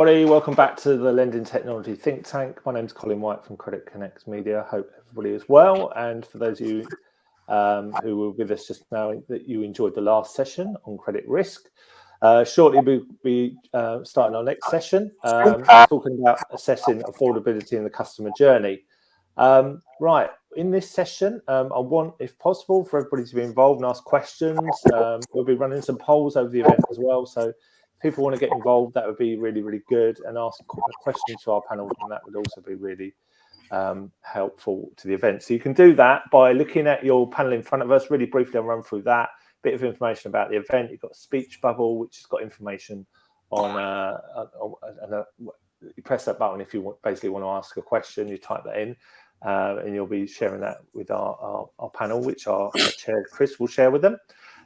Everybody, welcome back to the Lending Technology Think Tank. My name is Colin White from Credit Connect Media. Hope everybody is well. And for those of you who were with us just now, that you enjoyed the last session on credit risk. Shortly, we'll be starting our next session, talking about assessing affordability in the customer journey. Right, in this session, I want, if possible, for everybody to be involved and ask questions. We'll be running some polls over the event as well. So people want to get involved, that would be really, really good, and ask questions to our panel, and that would also be really helpful to the event. So you can do that by looking at your panel in front of us. Really briefly, I'll run through that. Bit of information about the event. You've got a speech bubble, which has got information on, you press that button if you basically want to ask a question, you type that in, and you'll be sharing that with our panel, which our chair, Chris, will share with them.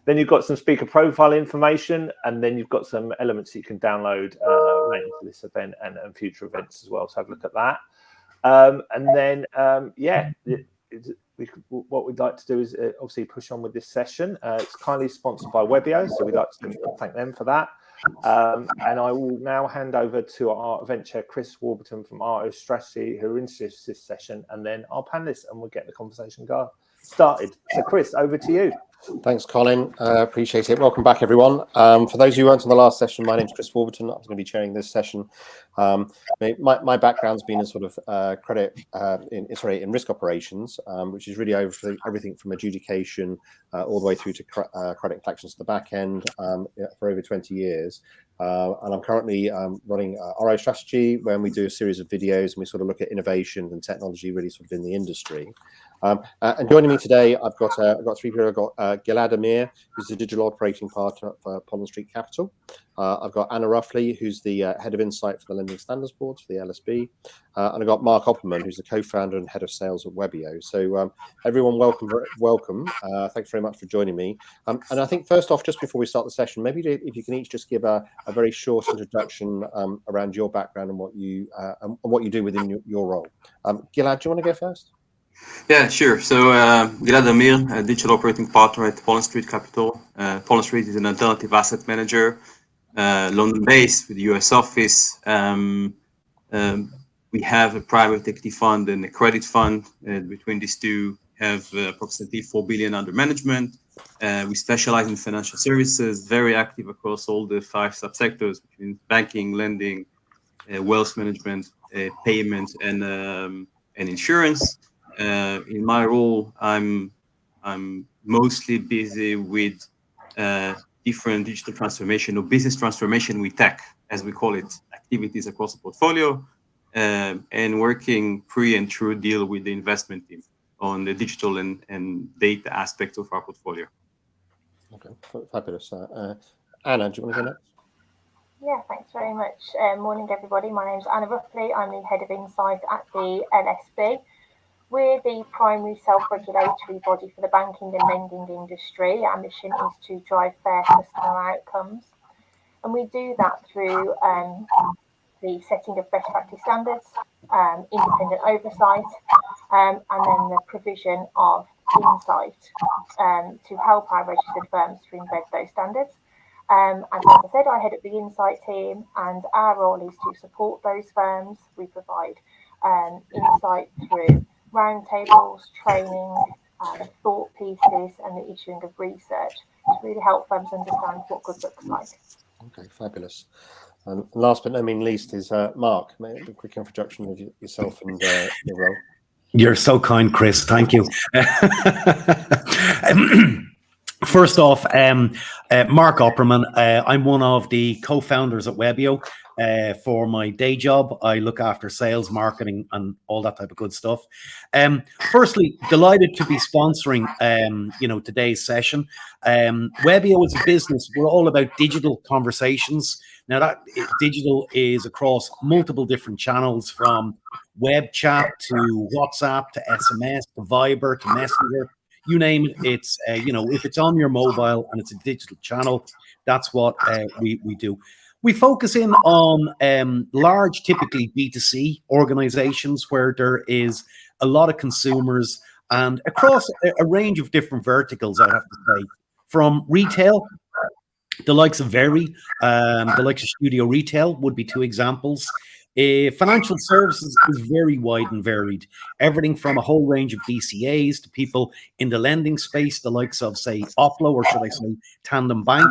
Then you've got some speaker profile information, and then you've got some elements that you can download relating to this event and future events as well. So have a look at that. And then, what we'd like to do is obviously push on with this session. It's kindly sponsored by Webio, so we'd like to thank them for that. And I will now hand over to our event chair, Chris Warburton from RO Strategy, who introduces this session, and then our panelists, and we'll get the conversation started. So Chris, over to you. Thanks, Colin. Appreciate it. Welcome back, everyone. For those who weren't on the last session, my name's Chris Warburton. I'm going to be chairing this session. My background's been in sort of credit in risk operations, which is really over everything from adjudication all the way through to credit collections to the back end for over 20 years. And I'm currently running RO Strategy, where we do a series of videos and we sort of look at innovation and technology really sort of in the industry. And joining me today, I've got three people. I've got Gilad Amir, who's the digital operating partner for Pollen Street Capital. I've got Anna Ruffley, who's the head of insight for the Lending Standards Board for the LSB. And I've got Mark Opperman, who's the co-founder and head of sales at Webio. So everyone, welcome. Thanks very much for joining me. And I think first off, just before we start the session, maybe if you can each just give a very short introduction around your background and what you do within your role. Gilad, do you want to go first? Yeah, sure. So Gilad Amir, a digital operating partner at Pollen Street Capital. Pollen Street is an alternative asset manager, London-based with a US office. We have a private equity fund and a credit fund. Between these two, have approximately 4 billion under management. We specialize in financial services, very active across all the 5 subsectors between banking, lending, wealth management, payment, and insurance. In my role, I'm mostly busy with different digital transformation or business transformation with tech, as we call it, activities across the portfolio, and working pre and through deal with the investment team on the digital and data aspects of our portfolio. Okay, fabulous. Anna, do you want to go next? Yeah, thanks very much. Morning, everybody. My name's Anna Ruffley. I'm the head of insight at the LSB. We're the primary self-regulatory body for the banking and lending industry. Our mission is to drive fair customer outcomes. And we do that through the setting of best practice standards, independent oversight, and then the provision of insight to help our registered firms to embed those standards. And as I said, I head up the insight team, and our role is to support those firms. We provide insight through roundtables, training, thought pieces, and the issuing of research to really help firms understand what good looks like. Okay, fabulous. And last but not least is Mark. A quick introduction of yourself and your role. You're so kind, Chris. Thank you. First off, Mark Opperman. I'm one of the co-founders at Webio. For my day job, I look after sales, marketing, and all that type of good stuff. Firstly, delighted to be sponsoring, today's session. Webio is a business. We're all about digital conversations. Now, that digital is across multiple different channels, from web chat to WhatsApp to SMS to Viber to Messenger. You name it. It's if it's on your mobile and it's a digital channel, that's what we do. We focus in on large, typically B2C organizations where there is a lot of consumers, and across a range of different verticals, I have to say, from retail The likes of Very, the likes of Studio Retail would be two examples. Financial services is very wide and varied. Everything from a whole range of DCAs to people in the lending space, the likes of, say, Oplo, or should I say, Tandem Bank.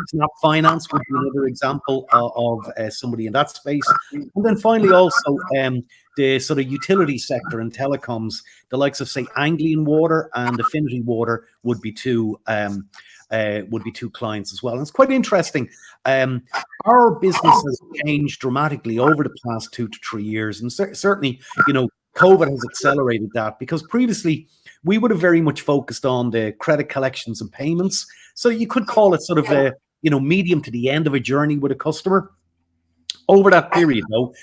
Snap Finance would be another example of somebody in that space. And then finally, also the sort of utility sector and telecoms, the likes of, say, Anglian Water and Affinity Water would be two clients as well. And it's quite interesting. Our business has changed dramatically over the past 2 to 3 years, and certainly, COVID has accelerated that, because previously we would have very much focused on the credit collections and payments. So you could call it sort of a medium to the end of a journey with a customer. Over that period, though,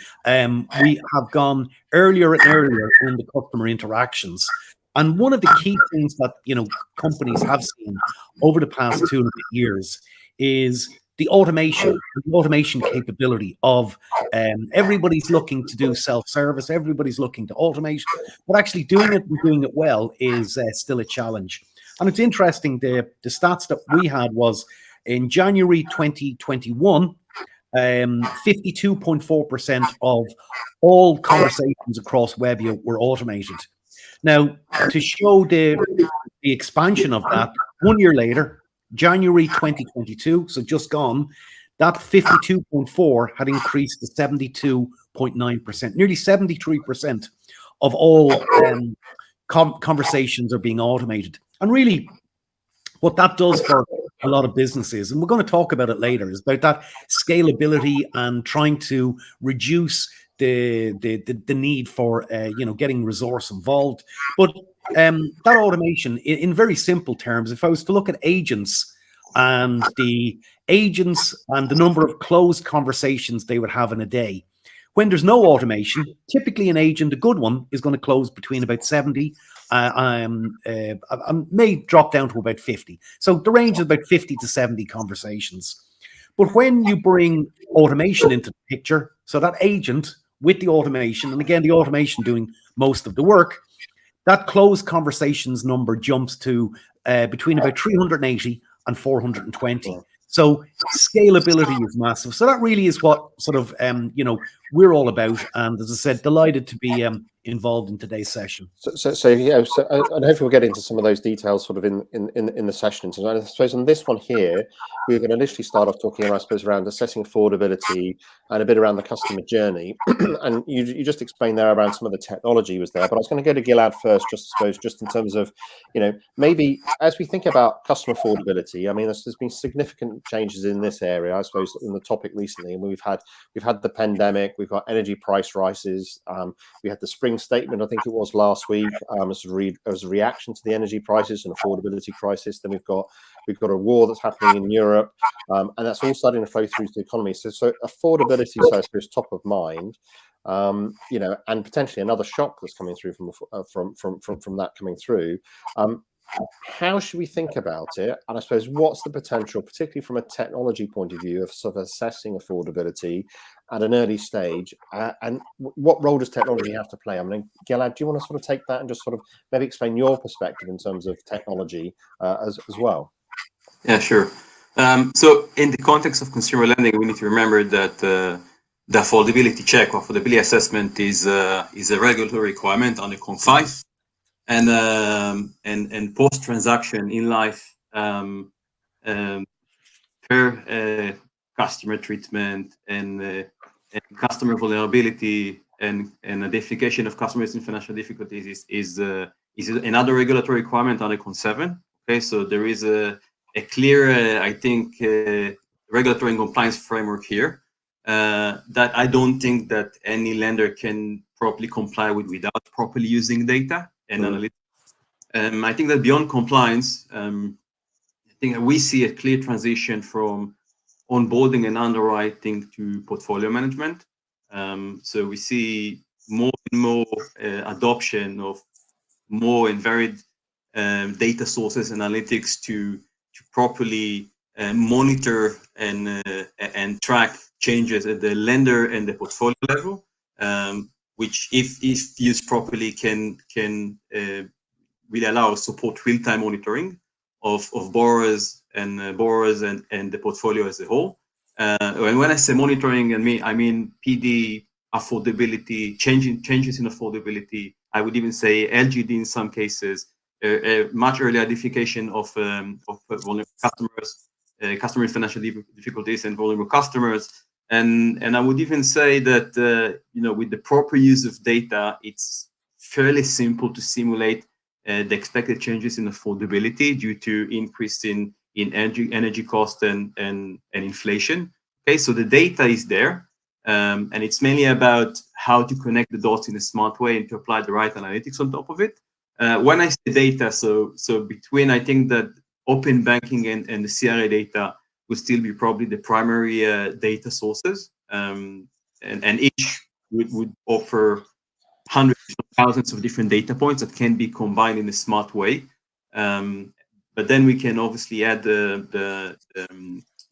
we have gone earlier and earlier in the customer interactions. And one of the key things that companies have seen over the past 2.5 years is the automation capability of everybody's looking to do self-service, everybody's looking to automate, but actually doing it and doing it well is still a challenge. And it's interesting, the stats that we had was in January 2021, 52.4% of all conversations across Webio were automated. Now, to show the expansion of that, 1 year later, January 2022, so just gone, that 52.4 had increased to 72.9%. Nearly 73% of all conversations are being automated. And really, what that does for a lot of businesses, and we're going to talk about it later, is about that scalability and trying to reduce the need for getting resource involved. But that automation, in very simple terms, if I was to look at agents and the number of closed conversations they would have in a day, when there's no automation, typically an agent, a good one, is going to close between about 70. I may drop down to about 50. So the range is about 50 to 70 conversations. But when you bring automation into the picture, so that agent with the automation, and again, the automation doing most of the work, that closed conversations number jumps to between about 380 and 420. So scalability is massive. So that really is what sort of, we're all about. And as I said, delighted to be involved in today's session. And hopefully we'll get into some of those details sort of in the session. So I suppose on this one here, we're going to initially start off talking, I suppose, around assessing affordability and a bit around the customer journey. And you just explained there around some of the technology was there, but I was going to go to Gilad first, just in terms of, maybe as we think about customer affordability, I mean, there's been significant changes in this area, I suppose, in the topic recently. And we've had the pandemic, we've got energy price rises, we had the spring statement, I think it was last week, as a reaction to the energy prices and affordability crisis. Then we've got a war that's happening in Europe, and that's all starting to flow through to the economy. So affordability, so I suppose, top of mind, and potentially another shock that's coming through from that coming through. How should we think about it? And I suppose, what's the potential, particularly from a technology point of view, of sort of assessing affordability at an early stage? And what role does technology have to play? I mean, Gilad, do you want to sort of take that and just sort of maybe explain your perspective in terms of technology as well? Yeah, sure. So in the context of consumer lending, we need to remember that the affordability check or affordability assessment is a regulatory requirement under CON 5. And post-transaction in life, fair customer treatment and customer vulnerability and identification of customers in financial difficulties is another regulatory requirement under CON 7. Okay, so there is a clear, I think, regulatory and compliance framework here that I don't think that any lender can properly comply with without properly using data and analytics. I think that beyond compliance, I think we see a clear transition from onboarding and underwriting to portfolio management. So we see more and more adoption of more and varied data sources, analytics to properly monitor and track changes at the lender and the portfolio level, which, if used properly, can really allow support real-time monitoring of borrowers borrowers and the portfolio as a whole. And when I say monitoring, I mean PD, affordability, changes in affordability. I would even say LGD in some cases, a much earlier identification of vulnerable customers, customer financial difficulties and vulnerable customers. And I would even say that with the proper use of data, it's fairly simple to simulate the expected changes in affordability due to increase in energy cost and inflation. Okay, so the data is there, and it's mainly about how to connect the dots in a smart way and to apply the right analytics on top of it. When I say data, so between, I think that open banking and the CRA data will still be probably the primary data sources, and each would offer hundreds of thousands of different data points that can be combined in a smart way. But then we can obviously add the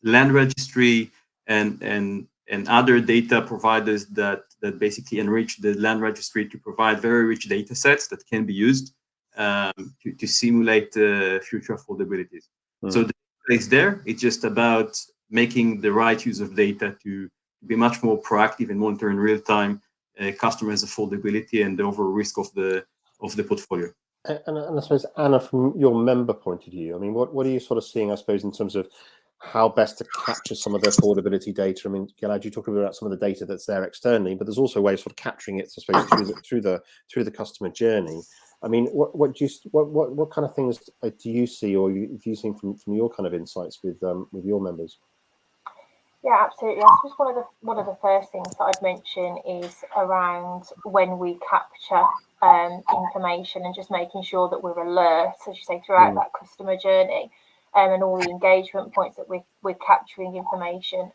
land registry and other data providers that basically enrich the land registry to provide very rich data sets that can be used to simulate future affordabilities. So the data is there. It's just about making the right use of data to be much more proactive and monitor in real time customers' affordability and the overall risk of the portfolio. And I suppose, Anna, from your member point of view, I mean, what are you sort of seeing, I suppose, in terms of how best to capture some of the affordability data? I mean, Gilad, you talked about some of the data that's there externally, but there's also ways of capturing it, I suppose, through the customer journey. I mean, what kind of things do you see, or have you seen from your kind of insights with your members? Yeah, absolutely. I suppose one of the first things that I'd mention is around when we capture information and just making sure that we're alert, as you say, throughout that customer journey, and all the engagement points that we're capturing information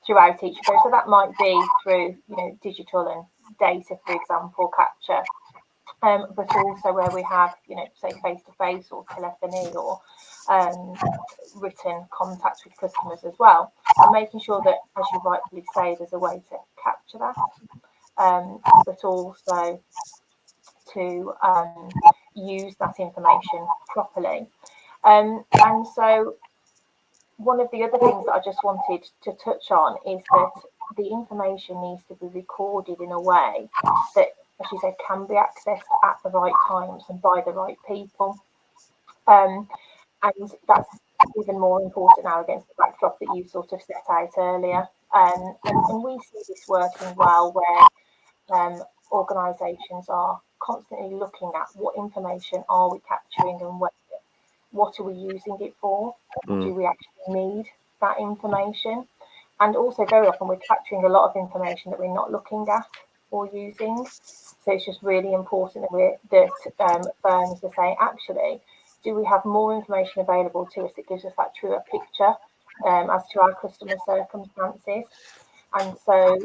throughout each of those. So that might be through digital and data, for example, capture. But also where we have, say face-to-face or telephony or written contact with customers as well, and making sure that, as you rightfully say, there's a way to capture that, but also to use that information properly. And so one of the other things that I just wanted to touch on is that the information needs to be recorded in a way that, as you said, can be accessed at the right times and by the right people. And that's even more important now against the backdrop that you sort of set out earlier. And we see this working well where organisations are constantly looking at what information are we capturing and what are we using it for? Do we actually need that information? And also very often we're capturing a lot of information that we're not looking at or using. So it's just really important that firms are saying, actually, do we have more information available to us that gives us that truer picture as to our customer circumstances? And so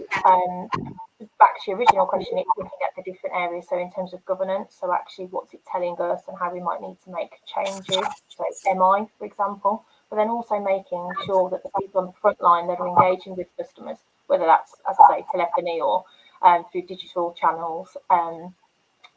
back to your original question, it's looking at the different areas. So in terms of governance, so actually what's it telling us and how we might need to make changes. So MI, for example, but then also making sure that the people on the front line that are engaging with customers, whether that's, as I say, telephony or through digital channels,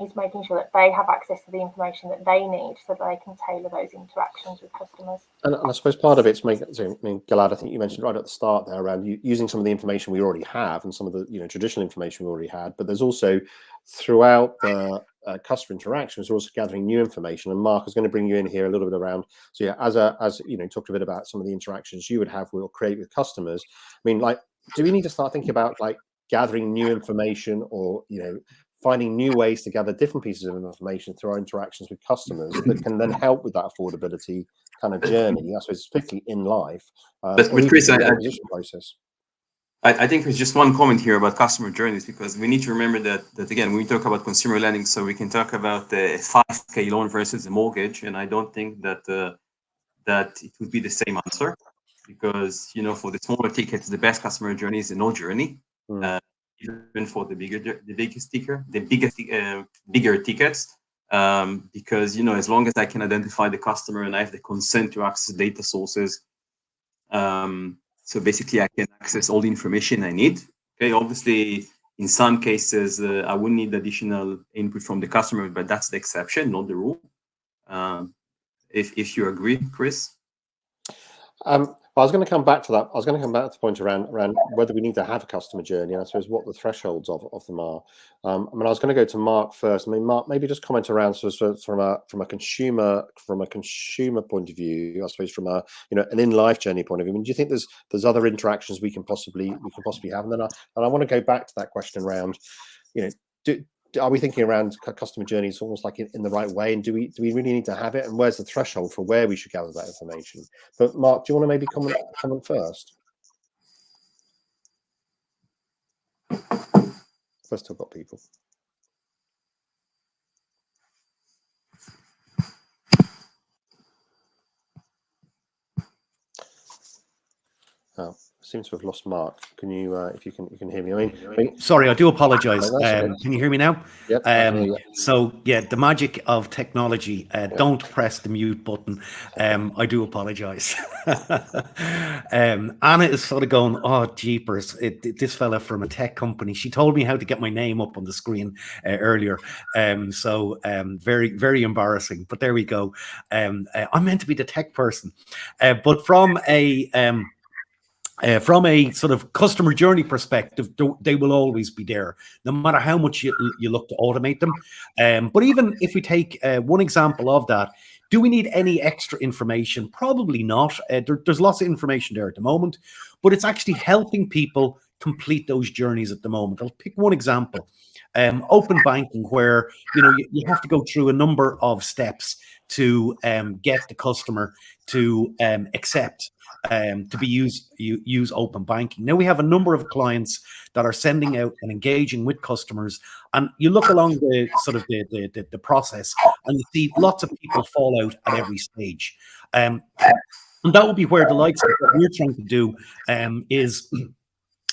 is making sure that they have access to the information that they need so that they can tailor those interactions with customers. And I suppose part of it's Gilad, I think you mentioned right at the start there around using some of the information we already have and some of the traditional information we already had, but there's also throughout the customer interactions, we're also gathering new information. And Mark is going to bring you in here a little bit around. So yeah, as talked a bit about some of the interactions you would have or create with customers. I mean, like, do we need to start thinking about like gathering new information or finding new ways to gather different pieces of information through our interactions with customers that can then help with that affordability kind of journey, I suppose, particularly in life, but Chris, process. I think there's just one comment here about customer journeys, because we need to remember that again, when we talk about consumer lending, so we can talk about a 5K loan versus a mortgage, and I don't think that it would be the same answer, because for the smaller tickets, the best customer journey is a no journey. Even for the bigger tickets, because as long as I can identify the customer and I have the consent to access data sources, so basically I can access all the information I need. Okay, obviously in some cases I would need additional input from the customer, but that's the exception, not the rule. If you agree, Chris. I was going to come back to that. I was going to come back to the point around whether we need to have a customer journey, and I suppose what the thresholds of them are. I mean, I was going to go to Mark first. I mean, Mark, maybe just comment around sort of from a consumer point of view. I suppose from a an in-life journey point of view. I mean, do you think there's other interactions we can possibly have? And then I want to go back to that question around, are we thinking around customer journeys almost like in the right way, and do we really need to have it, and where's the threshold for where we should gather that information? But Mark, do you want to maybe comment first? First, I've got people. Oh, seems to have lost Mark. Can you, if you can hear me? I mean, sorry, I do apologize. No, okay. Can you hear me now? Yep. So yeah, the magic of technology. Don't press the mute button. I do apologize. Anna is sort of going, oh jeepers, this fella from a tech company. She told me how to get my name up on the screen earlier. So very, very embarrassing. But there we go. I'm meant to be the tech person, but from a sort of customer journey perspective, they will always be there, no matter how much you look to automate them. But even if we take one example of that, do we need any extra information? Probably not. There's lots of information there at the moment, but it's actually helping people complete those journeys at the moment. I'll pick one example. Open banking, where you have to go through a number of steps to get the customer to accept to use open banking. Now we have a number of clients that are sending out and engaging with customers, and you look along the sort of the process, and you see lots of people fall out at every stage. And that would be where the likes of what we're trying to do is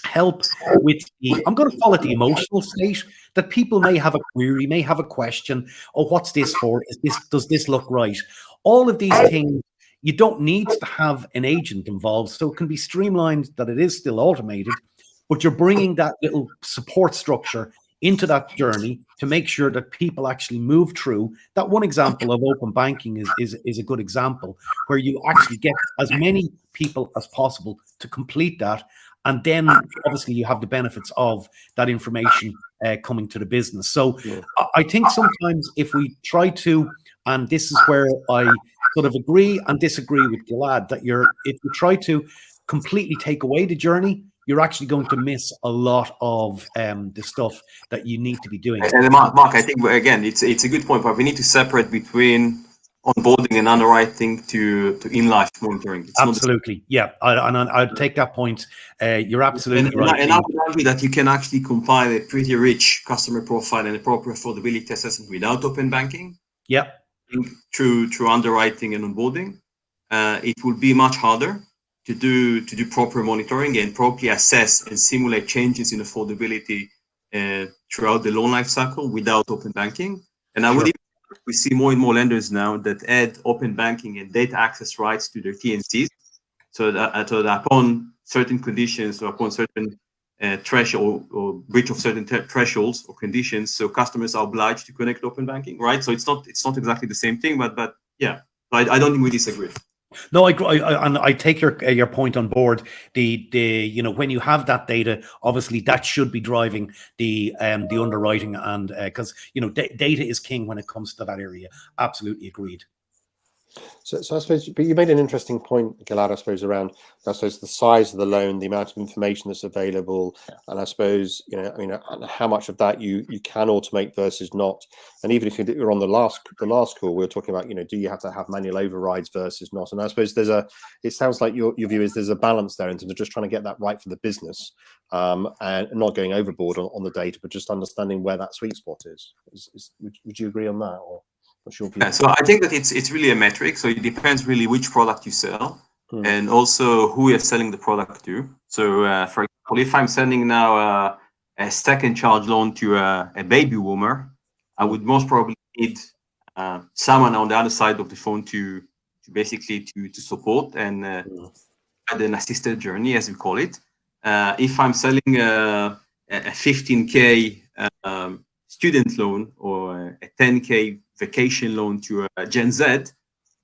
help with I'm going to call it the emotional state, that people may have a query, may have a question. Oh, what's this for? Does this look right? All of these things, you don't need to have an agent involved, so it can be streamlined, that it is still automated, but you're bringing that little support structure into that journey to make sure that people actually move through. That one example of open banking is a good example, where you actually get as many people as possible to complete that. And then obviously you have the benefits of that information coming to the business. So I think sometimes if we try to, and this is where I sort of agree and disagree with Gilad, that if you try to completely take away the journey, you're actually going to miss a lot of the stuff that you need to be doing. And Mark, I think again, it's a good point, but we need to separate between onboarding and underwriting to in-life monitoring. It's absolutely, yeah. I'd take that point. You're absolutely right. And I would argue that you can actually compile a pretty rich customer profile and a proper affordability assessment without open banking. Yeah. Through underwriting and onboarding. It will be much harder to do proper monitoring and properly assess and simulate changes in affordability throughout the loan life cycle without open banking. And I would even, we see more and more lenders now that add open banking and data access rights to their T&Cs, so that upon certain conditions or upon certain threshold or breach of certain thresholds or conditions, so customers are obliged to connect open banking, right? So it's not exactly the same thing, but yeah, I don't think we disagree. No, I take your point on board. The when you have that data, obviously that should be driving the underwriting, and because data is king when it comes to that area. Absolutely agreed. So I suppose, but you made an interesting point, Gilad, I suppose, around, I suppose, the size of the loan, the amount of information that's available, and I suppose, how much of that you can automate versus not. And even if you're on the last call, we were talking about, do you have to have manual overrides versus not? And I suppose it sounds like your view is there's a balance there in terms of just trying to get that right for the business, and not going overboard on the data, but just understanding where that sweet spot is. Would you agree on that, or? Yeah, so I think that it's really a metric. So it depends really which product you sell, and also who you're selling the product to. So for example, if I'm sending now a second charge loan to a baby boomer, I would most probably need someone on the other side of the phone to basically to support and add an assisted journey, as we call it. If I'm selling a 15K student loan or a 10K vacation loan to a Gen Z,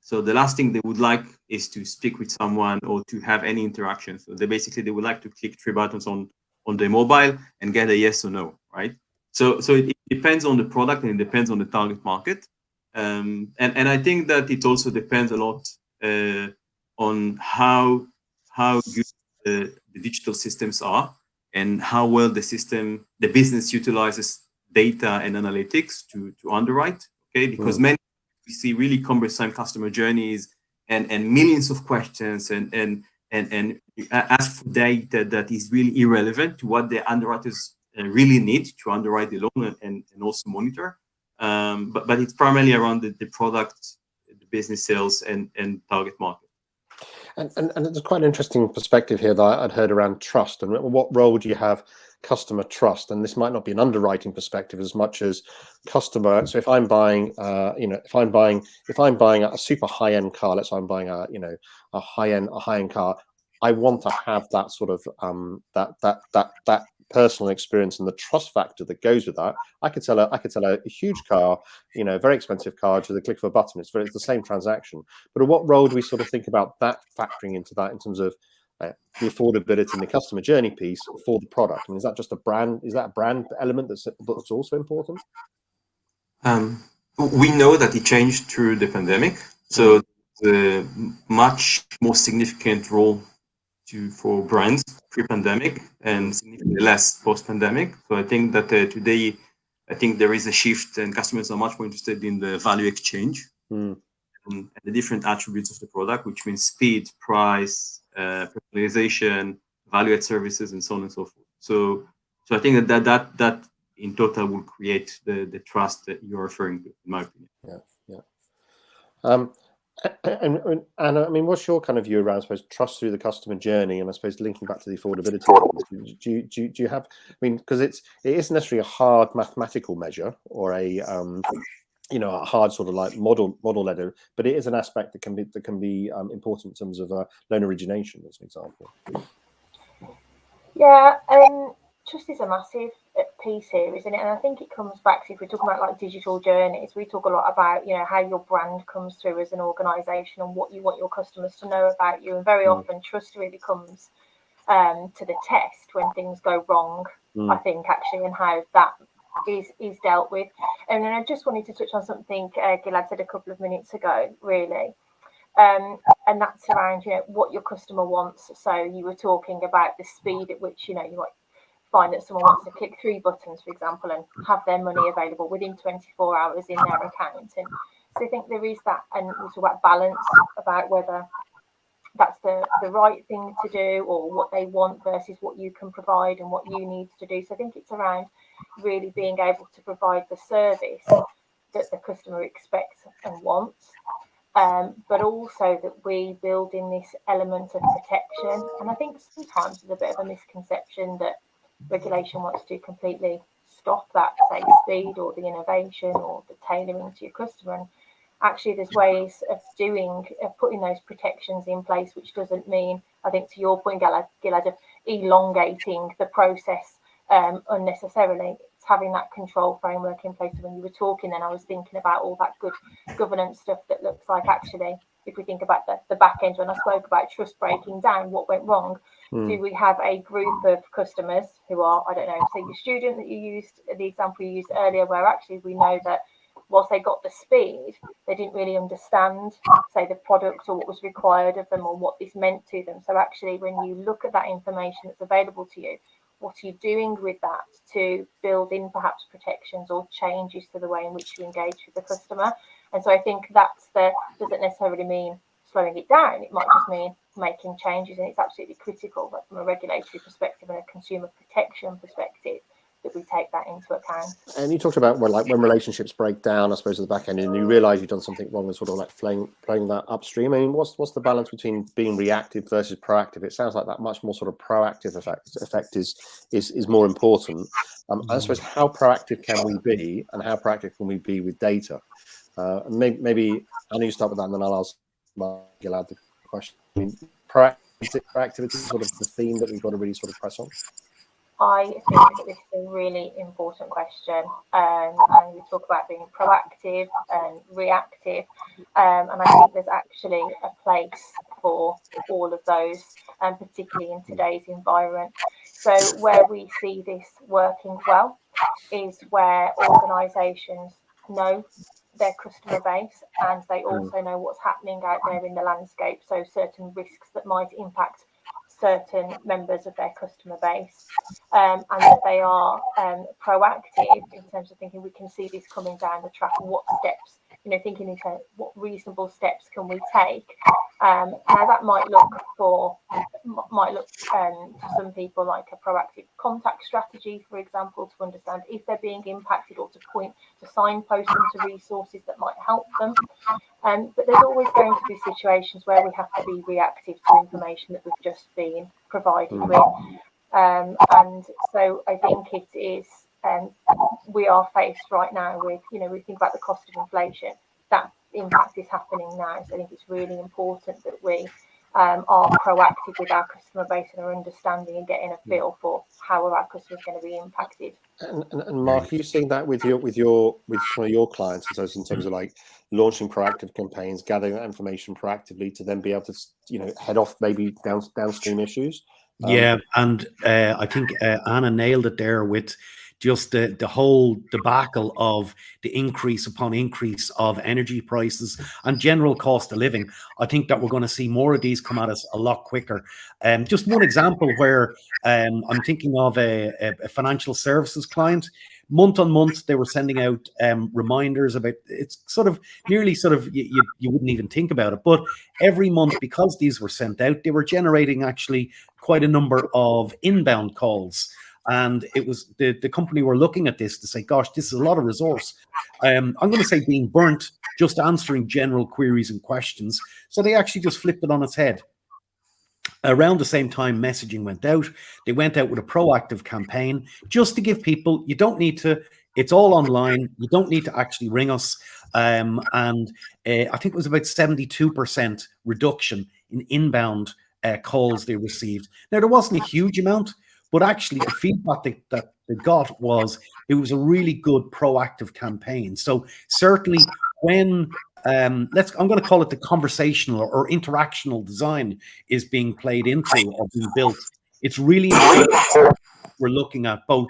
So the last thing they would like is to speak with someone or to have any interaction. So they would like to click 3 buttons on their mobile and get a yes or no, right? So it depends on the product and it depends on the target market. And I think that it also depends a lot on how good the digital systems are and how well the business utilizes data and analytics to underwrite. Okay, because we see really cumbersome customer journeys and millions of questions and ask for data that is really irrelevant to what the underwriters really need to underwrite the loan and also monitor. But it's primarily around the product, the business sales and target market. And it's quite an interesting perspective here that I'd heard around trust and what role do you have customer trust? And this might not be an underwriting perspective as much as customer. So if I'm buying, if I'm buying a super high-end car, let's say I'm buying a high-end car, I want to have that sort of that personal experience and the trust factor that goes with that. I could sell a huge car, very expensive car, to the click of a button. It's the same transaction. But at what role do we sort of think about that factoring into that in terms of the affordability and the customer journey piece for the product? I mean, is that just a brand? Is that a brand element that's also important? We know that it changed through the pandemic, so the much more significant role for brands pre-pandemic and significantly less post-pandemic. So I think that today, I think there is a shift and customers are much more interested in the value exchange and the different attributes of the product, which means speed, price, personalization, value-add services, and so on and so forth. So I think that in total will create the trust that you're referring to, in my opinion. Yeah. And I mean, what's your kind of view around, I suppose, trust through the customer journey, and I suppose linking back to the affordability? Do you have? I mean, because it isn't necessarily a hard mathematical measure or a a hard sort of like model letter, but it is an aspect that can be important in terms of loan origination, as an example. Yeah, trust is a massive piece here, isn't it? And I think it comes back to, if we're talking about like digital journeys, we talk a lot about how your brand comes through as an organization and what you want your customers to know about you, and very often trust really comes to the test when things go wrong, I think, actually, and how that is dealt with. And then I just wanted to touch on something Gilad said a couple of minutes ago, really. And that's around what your customer wants. So you were talking about the speed at which you might find that someone wants to click 3 buttons, for example, and have their money available within 24 hours in their account. And so I think there is that, and we talk about balance, about whether that's the right thing to do or what they want versus what you can provide and what you need to do. So I think it's around really being able to provide the service that the customer expects and wants, but also that we build in this element of protection. And I think sometimes there's a bit of a misconception that regulation wants to completely stop that, say, speed or the innovation or the tailoring to your customer. And actually, there's ways of putting those protections in place, which doesn't mean, I think, to your point, Gilad, of elongating the process unnecessarily. It's having that control framework in place. When you were talking, then I was thinking about all that good governance stuff that looks like, actually, if we think about the back end, when I spoke about trust breaking down, what went wrong? Do we have a group of customers who are, I don't know, say your student that you used, the example you used earlier, where actually we know that whilst they got the speed, they didn't really understand, say, the product or what was required of them or what this meant to them. So actually, when you look at that information that's available to you, what are you doing with that to build in perhaps protections or changes to the way in which you engage with the customer? And so I think doesn't necessarily mean slowing it down. It might just mean making changes, and it's absolutely critical that from a regulatory perspective and a consumer protection perspective that we take that into account. And you talked about when relationships break down, I suppose, at the back end, and you realise you've done something wrong and sort of like playing that upstream. I mean, what's the balance between being reactive versus proactive? It sounds like that much more sort of proactive effect is more important. I suppose, how proactive can we be, and how proactive can we be with data? Maybe I know you start with that, and then I'll ask Gilad the question. I mean, proactivity is sort of the theme that we've got to really sort of press on. I think that this is a really important question, and we talk about being proactive and reactive, and I think there's actually a place for all of those, and particularly in today's environment. So where we see this working well is where organisations know their customer base and they also know what's happening out there in the landscape. So certain risks that might impact certain members of their customer base, and that they are proactive in terms of thinking we can see this coming down the track. What steps, thinking in terms what reasonable steps can we take? Now that might look to some people like a proactive contact strategy, for example, to understand if they're being impacted or to signpost them to resources that might help them. But there's always going to be situations where we have to be reactive to information that we've just been provided with. And so I think it is, we are faced right now with, we think about the cost of inflation, that impact is happening now. So I think it's really important that we are proactive with our customer base and are understanding and getting a feel for how are our customers going to be impacted. And Mark, are you seeing that with some of your clients, in terms of like launching proactive campaigns, gathering that information proactively to then be able to head off maybe downstream issues? Yeah, and I think Anna nailed it there with just the whole debacle of the increase upon increase of energy prices and general cost of living. I think that we're going to see more of these come at us a lot quicker. Just one example where I'm thinking of a financial services client. Month on month, they were sending out reminders about, it's sort of nearly you wouldn't even think about it. But every month, because these were sent out, they were generating actually quite a number of inbound calls. And it was the company were looking at this to say, gosh, this is a lot of resource. I'm going to say being burnt just answering general queries and questions. So they actually just flipped it on its head. Around the same time messaging went out, they went out with a proactive campaign just to give people, you don't need to, it's all online, you don't need to actually ring us. And I think it was about 72% reduction in inbound calls they received. Now, there wasn't a huge amount, but actually the feedback that they got was it was a really good proactive campaign. So certainly when I'm going to call it the conversational or interactional design is being played into or being built, it's really important we're looking at both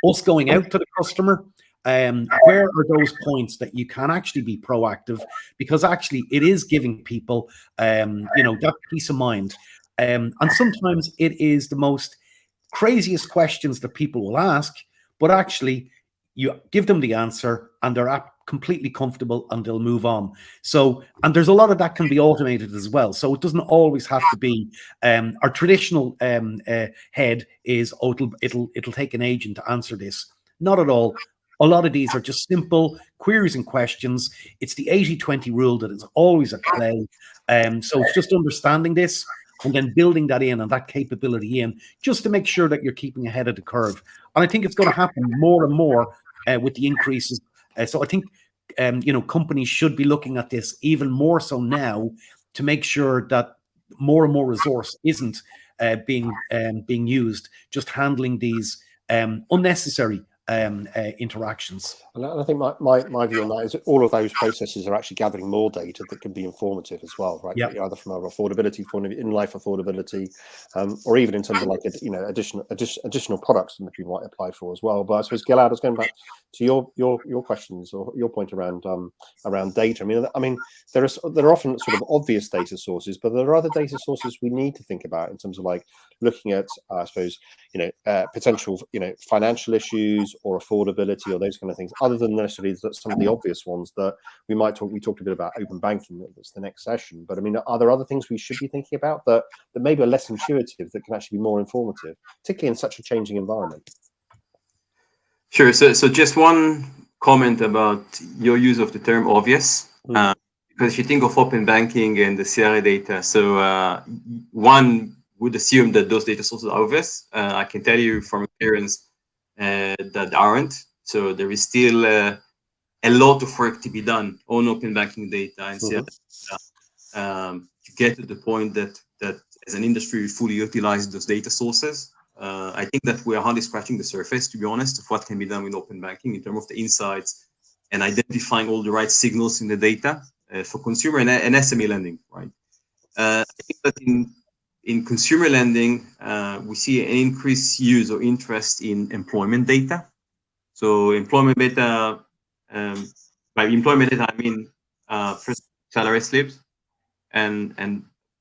us going out to the customer, where are those points that you can actually be proactive, because actually it is giving people that peace of mind. And sometimes it is the most craziest questions that people will ask, but actually you give them the answer and they're completely comfortable and they'll move on. So, and there's a lot of that can be automated as well. So it doesn't always have to be our traditional head is, oh, it'll take an agent to answer this. Not at all. A lot of these are just simple queries and questions. It's the 80-20 rule that is always at play. So it's just understanding this and then building that in and that capability in just to make sure that you're keeping ahead of the curve. And I think it's going to happen more and more with the increases. So I think, companies should be looking at this even more so now to make sure that more and more resource isn't being used, just handling these unnecessary interactions. And I think my view on that is that all of those processes are actually gathering more data that can be informative as well, right? Yep. Either from an affordability point of view, in-life affordability, or even in terms of like additional products that you might apply for as well. But I suppose, Gilad, I was going back to your questions or your point around data. I mean, there are often sort of obvious data sources, but there are other data sources we need to think about in terms of like looking at, I suppose, potential, financial issues or affordability or those kind of things, other than necessarily some of the obvious ones that we talked a bit about open banking. That's the next session. But I mean, are there other things we should be thinking about that maybe are less intuitive that can actually be more informative, particularly in such a changing environment? Sure. So just one comment about your use of the term obvious. Because if you think of open banking and the CRA data, so one would assume that those data sources are obvious. I can tell you from experience that aren't. So there is still a lot of work to be done on open banking data and CRA data to get to the point that as an industry we fully utilize those data sources. I think that we are hardly scratching the surface, to be honest, of what can be done with open banking in terms of the insights and identifying all the right signals in the data for consumer and SME lending, right? I think that in consumer lending, we see an increased use or interest in employment data. So employment data, by employment data, I mean first salary slips and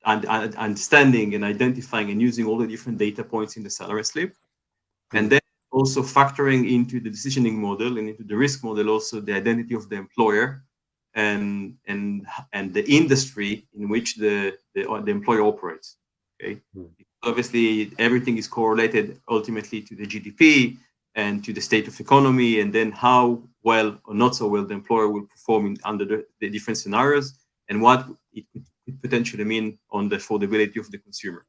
understanding and identifying and using all the different data points in the salary slip. And then also factoring into the decisioning model and into the risk model also the identity of the employer and the industry in which the employer operates. Okay, obviously everything is correlated ultimately to the GDP and to the state of economy, and then how well or not so well the employer will perform under the different scenarios and what it could potentially mean on the affordability of the consumer.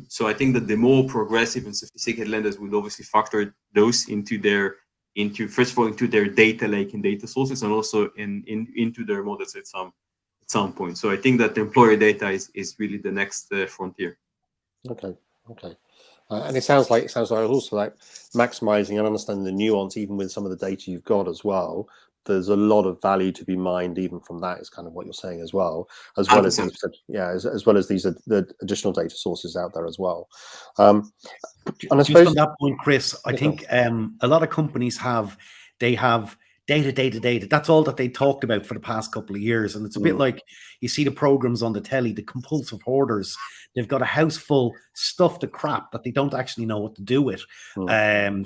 So I think that the more progressive and sophisticated lenders will obviously factor those into their data lake and data sources, and also into their models at some point. So I think that the employer data is really the next frontier. Okay. And it sounds like also like maximizing and understanding the nuance, even with some of the data you've got as well. There's a lot of value to be mined even from that, is kind of what you're saying as well as these, as well as these the additional data sources out there as well. And I suppose, just on that point, Chris, I think a lot of companies have data. That's all that they talked about for the past couple of years. And it's a bit like you see the programs on the telly, the compulsive hoarders. They've got a house full stuffed to crap that they don't actually know what to do with.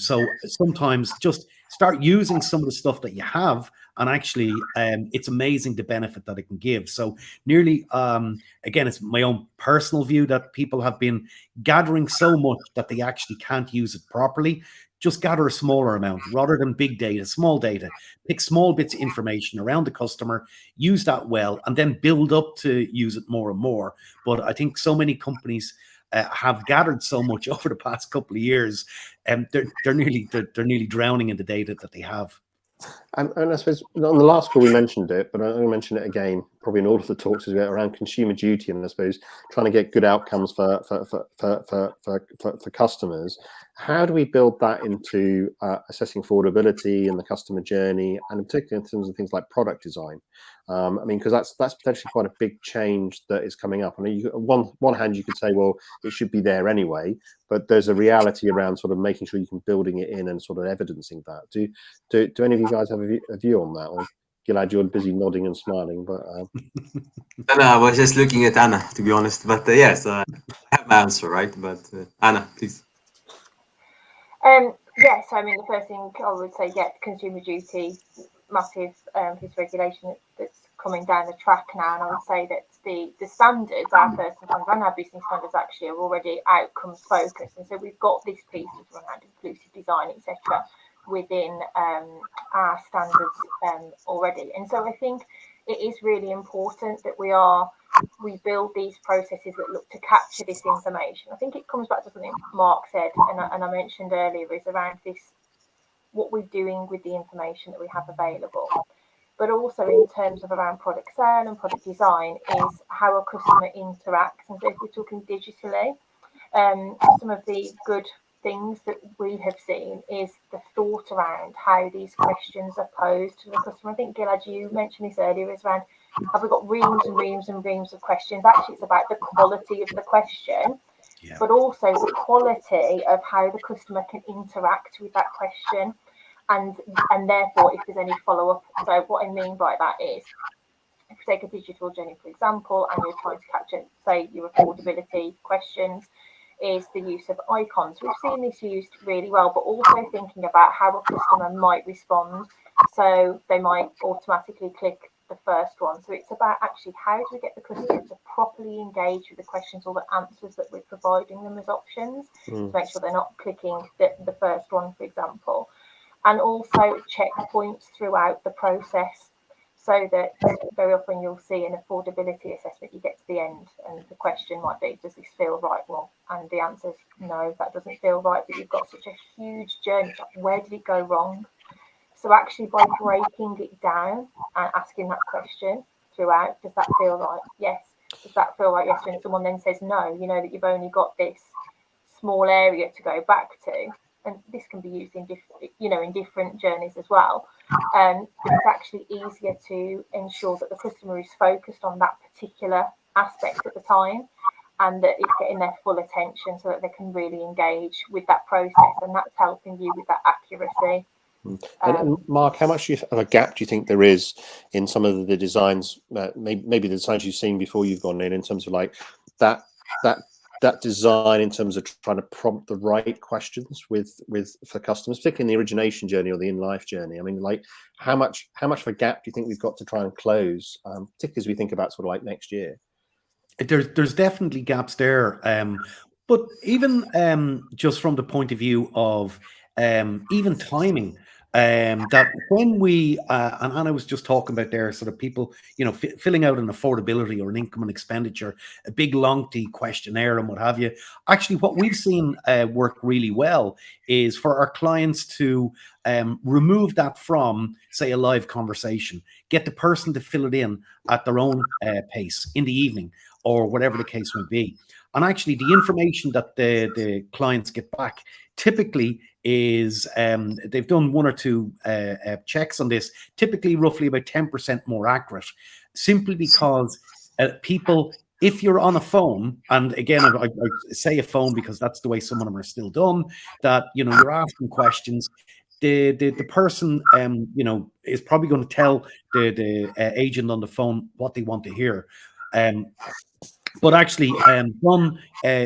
So sometimes just start using some of the stuff that you have, and actually it's amazing the benefit that it can give. So nearly, again, it's my own personal view that people have been gathering so much that they actually can't use it properly. Just gather a smaller amount rather than big data, small data. Pick small bits of information around the customer, use that well, and then build up to use it more and more. But I think so many companies have gathered so much over the past couple of years, and they're nearly drowning in the data that they have. And I suppose on the last call we mentioned it, but I'm going to mention it again, probably in all of the talks is around consumer duty, and I suppose trying to get good outcomes for customers. How do we build that into assessing affordability and the customer journey, and in particular in terms of things like product design? I mean, because that's potentially quite a big change that is coming up. I mean, on one hand, you could say, well, it should be there anyway, but there's a reality around sort of making sure you can building it in and sort of evidencing that. Do any of you guys have a view on that? Or Gilad, you're busy nodding and smiling, but No, I was just looking at Anna, to be honest. But yes, I have my answer, right? But Anna, please. Yes, I mean, the first thing I would say, consumer duty, massive piece of regulation that's coming down the track now, and I would say that the standards, our personal standards and our business standards actually are already outcomes focused, and so we've got this piece around inclusive design, etc., within our standards already. And so I think it is really important that we build these processes that look to capture this information. I think it comes back to something Mark said, and I mentioned earlier, is around this, what we're doing with the information that we have available, but also in terms of around product sale and product design is how a customer interacts. And so if we're talking digitally, some of the good things that we have seen is the thought around how these questions are posed to the customer. I think, Gilad, you mentioned this earlier, is around, have we got reams and reams and reams of questions? Actually, it's about the quality of the question, but also the quality of how the customer can interact with that question, and therefore if there's any follow-up. So what I mean by that is, if you take a digital journey, for example, and you're trying to capture, say, your affordability questions, is the use of icons. We've seen this used really well, but also thinking about how a customer might respond. So they might automatically click the first one. So it's about actually how do we get the customer to properly engage with the questions or the answers that we're providing them as options, to make sure they're not clicking the first one, for example. And also checkpoints throughout the process, so that very often you'll see an affordability assessment, you get to the end and the question might be, does this feel right? Well, and the answer is no, that doesn't feel right, but you've got such a huge journey. Where did it go wrong? So actually by breaking it down and asking that question throughout, does that feel right? Yes. Does that feel right? Yes. When someone then says no, you know that you've only got this small area to go back to, and this can be used in different journeys as well. But it's actually easier to ensure that the customer is focused on that particular aspect at the time, and that it's getting their full attention so that they can really engage with that process, and that's helping you with that accuracy. And Mark, how much of a gap do you think there is in some of the designs, maybe the designs you've seen before you've gone in terms of like that design, in terms of trying to prompt the right questions for customers, particularly in the origination journey or the in-life journey? I mean, like how much of a gap do you think we've got to try and close, particularly as we think about sort of like next year? There's definitely gaps there, but even just from the point of view of even timing, that when we and Anna was just talking about there, sort of people, filling out an affordability or an income and expenditure, a big lengthy questionnaire and what have you. Actually, what we've seen work really well is for our clients to remove that from, say, a live conversation, get the person to fill it in at their own pace in the evening, or whatever the case may be. And actually, the information that the clients get back typically is, they've done one or two checks on this, typically roughly about 10% more accurate, simply because people, if you're on a phone, and again, I say a phone because that's the way some of them are still done, that, you're asking questions, the person, is probably going to tell the agent on the phone what they want to hear. But actually, one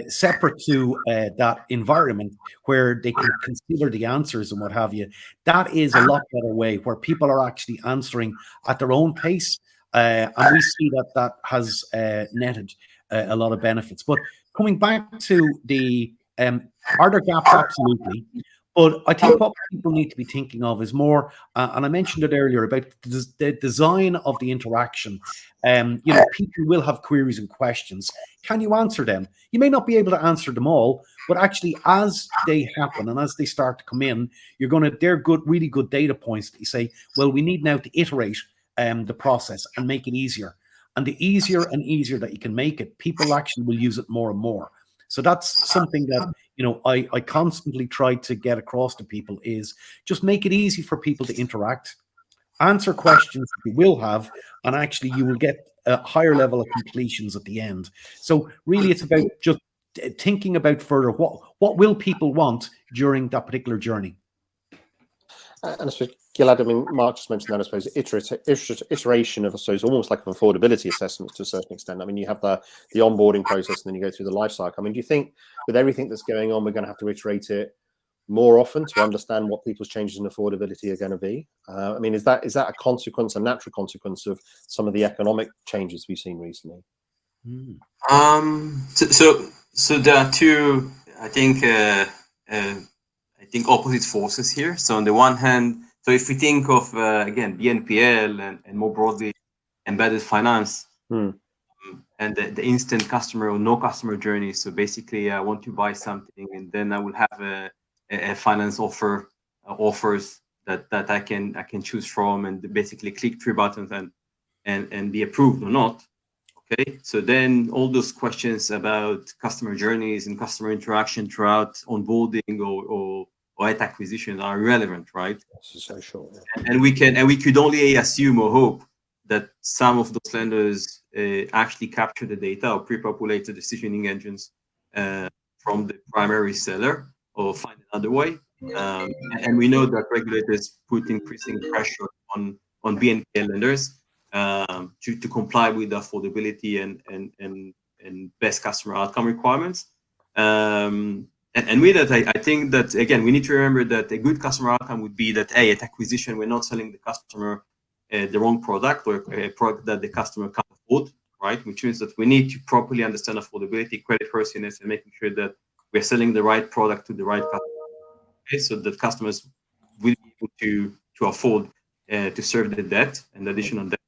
separate to that environment where they can consider the answers and what have you, that is a lot better way where people are actually answering at their own pace. And we see that has netted a lot of benefits. But coming back to the, are there gaps? Absolutely. But I think what people need to be thinking of is more, and I mentioned it earlier, about the design of the interaction. People will have queries and questions. Can you answer them? You may not be able to answer them all, but actually, as they happen and as they start to come in, they're really good data points that you say, well, we need now to iterate the process and make it easier. And the easier and easier that you can make it, people actually will use it more and more. So that's something that, I constantly try to get across to people, is just make it easy for people to interact, answer questions that you will have, and actually you will get a higher level of completions at the end. So really it's about just thinking about further, what will people want during that particular journey. And I suppose, Gilad, I mean, Mark just mentioned that, I suppose, iteration of, I suppose, almost like an affordability assessment to a certain extent. I mean, you have the onboarding process and then you go through the life cycle. I mean, do you think with everything that's going on, we're going to have to iterate it more often to understand what people's changes in affordability are going to be? I mean, is that a consequence, a natural consequence of some of the economic changes we've seen recently? So there are two, I think opposite forces here. So on the one hand, so if we think of again BNPL and more broadly embedded finance, and the instant customer or no customer journey. So basically, I want to buy something, and then I will have a finance offers that I can choose from, and basically click 3 buttons and be approved or not. Okay, so then all those questions about customer journeys and customer interaction throughout onboarding or at acquisition are irrelevant, right? So sure. Yeah. And we could only assume or hope that some of those lenders actually capture the data or pre-populate the decisioning engines from the primary seller or find another way. And we know that regulators put increasing pressure on BNPL lenders to comply with the affordability and best customer outcome requirements. And with that, I think that, again, we need to remember that a good customer outcome would be that, at acquisition, we're not selling the customer the wrong product or a product that the customer can't afford, right? Which means that we need to properly understand affordability, creditworthiness, and making sure that we're selling the right product to the right customer, okay? So that customers will be able to afford to serve the debt and additional debt.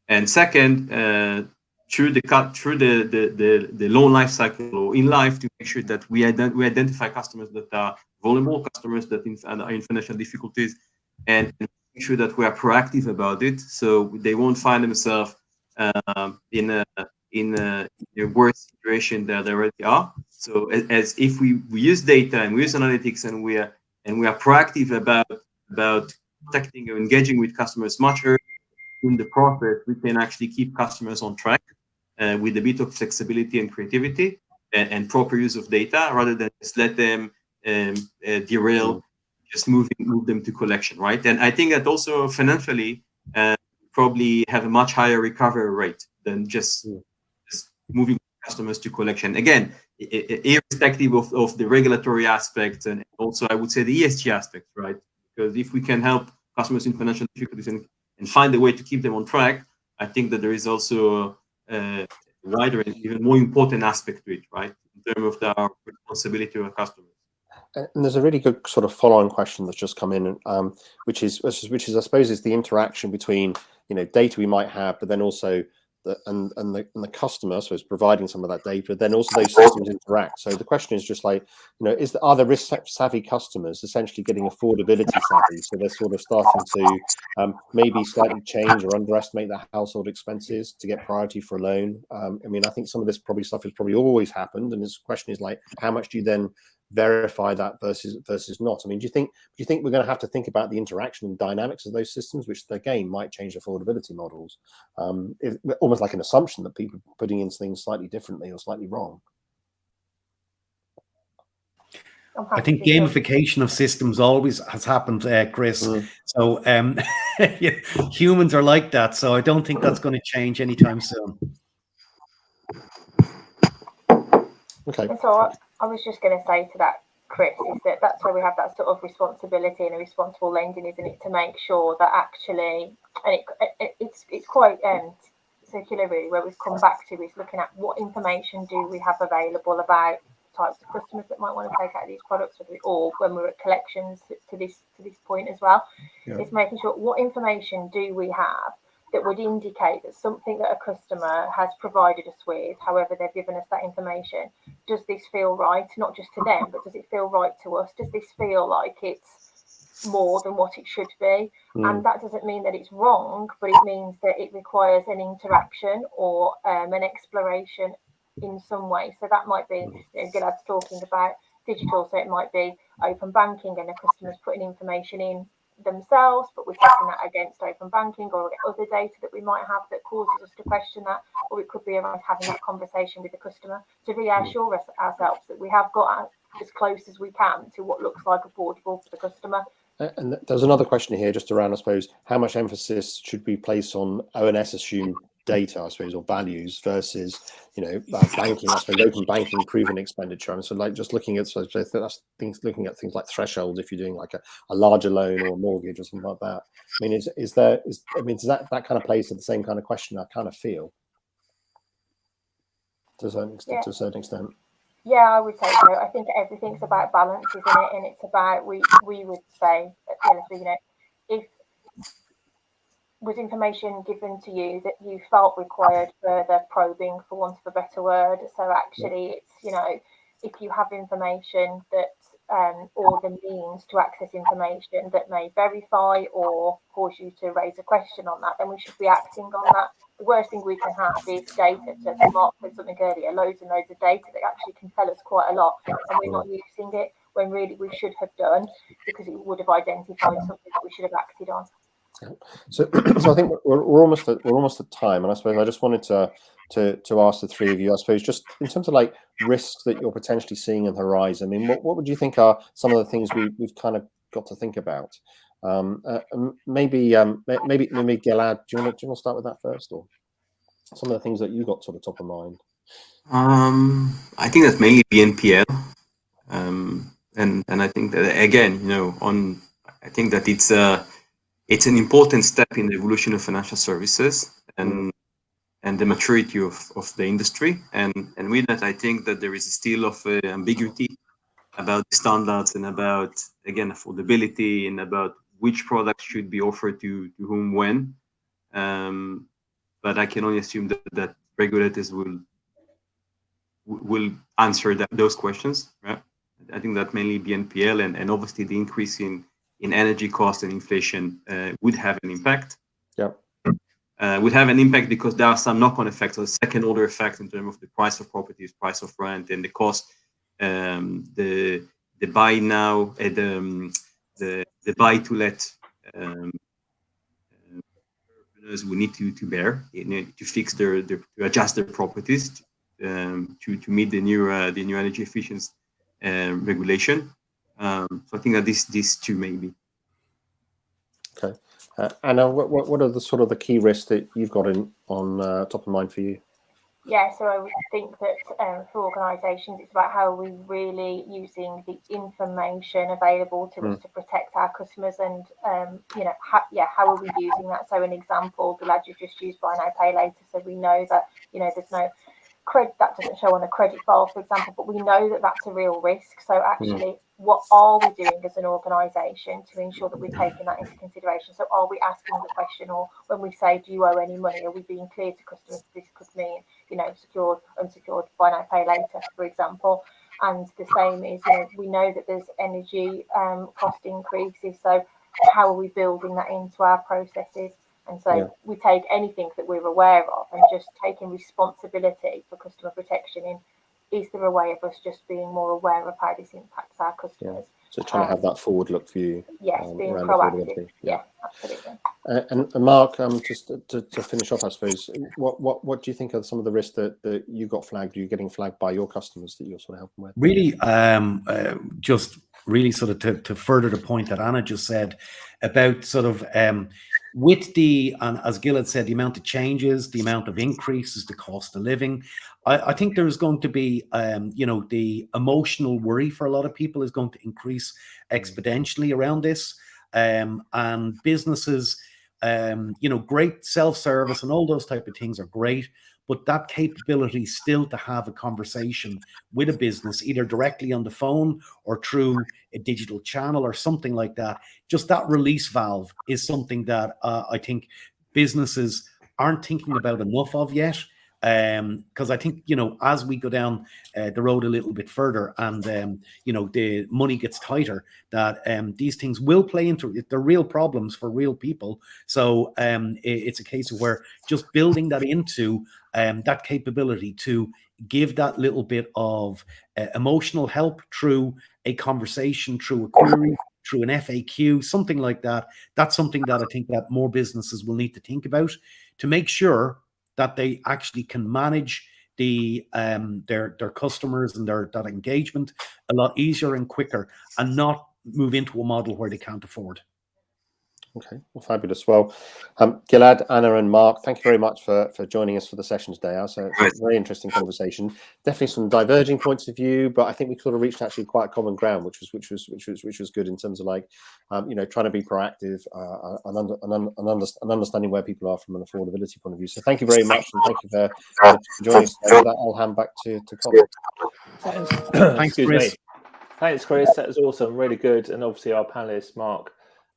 And second, through the loan life cycle or in life, to make sure that we identify customers that are vulnerable, customers that are in financial difficulties, and make sure that we are proactive about it, so they won't find themselves in a worse situation than they already are. So as if we use data and we use analytics and we are proactive about protecting or engaging with customers much earlier in the process, we can actually keep customers on track with a bit of flexibility and creativity and proper use of data, rather than just let them derail, just move them to collection, right? And I think that also financially probably have a much higher recovery rate than just moving customers to collection. Again, irrespective of the regulatory aspects, and also I would say the ESG aspects, right? Because if we can help customers in financial difficulties and find a way to keep them on track, I think that there is also a wider and even more important aspect to it, right? In terms of our responsibility to our customers. And there's a really good sort of follow-on question that's just come in, which is I suppose is the interaction between, you know, data we might have, but then also the customer, so it's providing some of that data, then also those systems interact. So the question is just like, you know, are the risk savvy customers essentially getting affordability savvy? So they're sort of starting to maybe slightly change or underestimate their household expenses to get priority for a loan. I mean, I think some of this stuff has probably always happened, and this question is like, how much do you then verify that versus not? I mean, do you think we're going to have to think about the interaction and dynamics of those systems, which again might change affordability models? Almost like an assumption that people are putting in things slightly differently or slightly wrong. I think gamification of systems always has happened, Chris. So humans are like that. So I don't think that's going to change anytime soon. Okay. And so I was just going to say to that, Chris, is that's where we have that sort of responsibility and a responsible lending, isn't it, to make sure that actually, and it's quite circular really, where we've come back to is looking at what information do we have available about types of customers that might want to take out these products, or when we're at collections to this point as well. Yeah. It's making sure what information do we have that would indicate that something that a customer has provided us with, however they've given us that information, does this feel right, not just to them, but does it feel right to us? Does this feel like it's more than what it should be? And that doesn't mean that it's wrong, but it means that it requires an interaction or an exploration in some way. So that might be, Gilad's talking about digital, so it might be open banking and the customer's putting information in themselves, but we're testing that against open banking or other data that we might have that causes us to question that, or it could be around having that conversation with the customer to reassure ourselves that we have got as close as we can to what looks like affordable for the customer. And there's another question here just around, I suppose, how much emphasis should we place on ONS assumed data, I suppose, or values versus, banking, I suppose, open banking proven expenditure. And so, like, just looking at, so that's looking at things like thresholds if you're doing like a larger loan or a mortgage or something like that. I mean, does that kind of plays at the same kind of question? I kind of feel to a certain extent. Yeah, I would say so. I think everything's about balance, isn't it? And it's about, we would say, if was information given to you that you felt required further probing, for want of a better word. So actually, it's, if you have information that, or the means to access information that may verify or cause you to raise a question on that, then we should be acting on that. The worst thing we can have is data, to Mark said something earlier, loads and loads of data that actually can tell us quite a lot, and we're not using it when really we should have done, because it would have identified something that we should have acted on. So I think we're almost at time, and I suppose I just wanted to ask the three of you, I suppose, just in terms of like risks that you're potentially seeing on the horizon. I mean, what would you think are some of the things we've kind of got to think about? Maybe Gilad, do you want to start with that first, or some of the things that you got sort of top of mind? I think that's mainly BNPL, and I think that again, I think that it's an important step in the evolution of financial services and the maturity of the industry. And with that, I think that there is still of ambiguity about standards and about, again, affordability and about which products should be offered to whom when. But I can only assume that regulators will answer those questions, right? I think that mainly BNPL and obviously the increase in energy cost and inflation would have an impact. Yeah. Would have an impact because there are some knock-on effects or second-order effects in terms of the price of properties, price of rent, and the cost the buy now, the buy to let entrepreneurs will need to bear, to fix to adjust their properties to meet the new energy efficiency regulation. So I think that these two maybe. Okay, Anna, what are the sort of the key risks that you've got on top of mind for you? Yeah, so I would think that for organisations, it's about how we really using the information available to us to protect our customers, and how are we using that? So an example, the lad you just used, buy now pay later. So we know that there's no credit, that doesn't show on a credit file, for example, but we know that that's a real risk. So actually, what are we doing as an organisation to ensure that we're taking that into consideration? So are we asking the question, or when we say, do you owe any money, are we being clear to customers this could mean, secured, unsecured, buy now pay later, for example? And the same is, we know that there's energy cost increases. So how are we building that into our processes? And so we take anything that we're aware of and just taking responsibility for customer protection in, is there a way of us just being more aware of how this impacts our customers? So trying to have that forward look view. Yes, being proactive. Yeah, absolutely. And Mark, just to finish off, I suppose, what do you think are some of the risks that you got flagged, you're getting flagged by your customers that you're sort of helping with? Really, just really sort of to further the point that Anna just said about sort of with and as Gil had said, the amount of changes, the amount of increases, the cost of living, I think there's going to be, the emotional worry for a lot of people is going to increase exponentially around this. And businesses, great self-service and all those type of things are great, but that capability still to have a conversation with a business, either directly on the phone or through a digital channel or something like that, just that release valve is something that I think businesses aren't thinking about enough of yet. Because I think, as we go down the road a little bit further and, the money gets tighter, that these things will play into it. They're real problems for real people. So it's a case of where just building that into that capability to give that little bit of emotional help through a conversation, through a query, through an FAQ, something like that. That's something that I think that more businesses will need to think about to make sure that they actually can manage their customers and that engagement a lot easier and quicker, and not move into a model where they can't afford. Okay, well, fabulous. Well, Gilad, Anna, and Mark, thank you very much for joining us for the session today. So it's a very interesting conversation. Definitely some diverging points of view, but I think we sort of reached actually quite a common ground, which was good in terms of trying to be proactive and understanding where people are from an affordability point of view. So thank you very much, and thank you for joining us. With that, I'll hand back to Colin. Thanks, Chris. Thanks, Chris. That was awesome, really good, and obviously our panelists, Mark,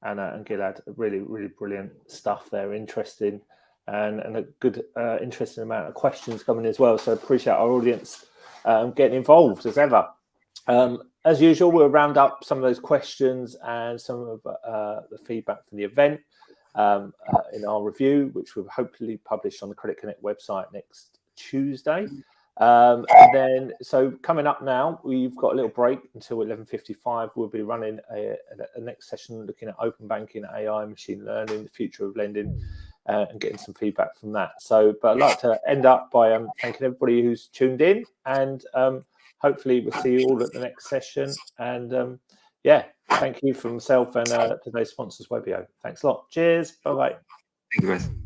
Anna and Gilad, really, really brilliant stuff there, interesting, and a good, interesting amount of questions coming as well. So appreciate our audience getting involved as ever. As usual, we'll round up some of those questions and some of the feedback from the event in our review, which we'll hopefully publish on the Credit Connect website next Tuesday. And then, so coming up now, we've got a little break until 11:55. We'll be running a next session looking at open banking, AI, machine learning, the future of lending, and getting some feedback from that. So, but I'd like to end up by thanking everybody who's tuned in, and hopefully we'll see you all at the next session. And thank you from myself and today's sponsors, Webio. Thanks a lot. Cheers. Bye-bye. Thank you, guys.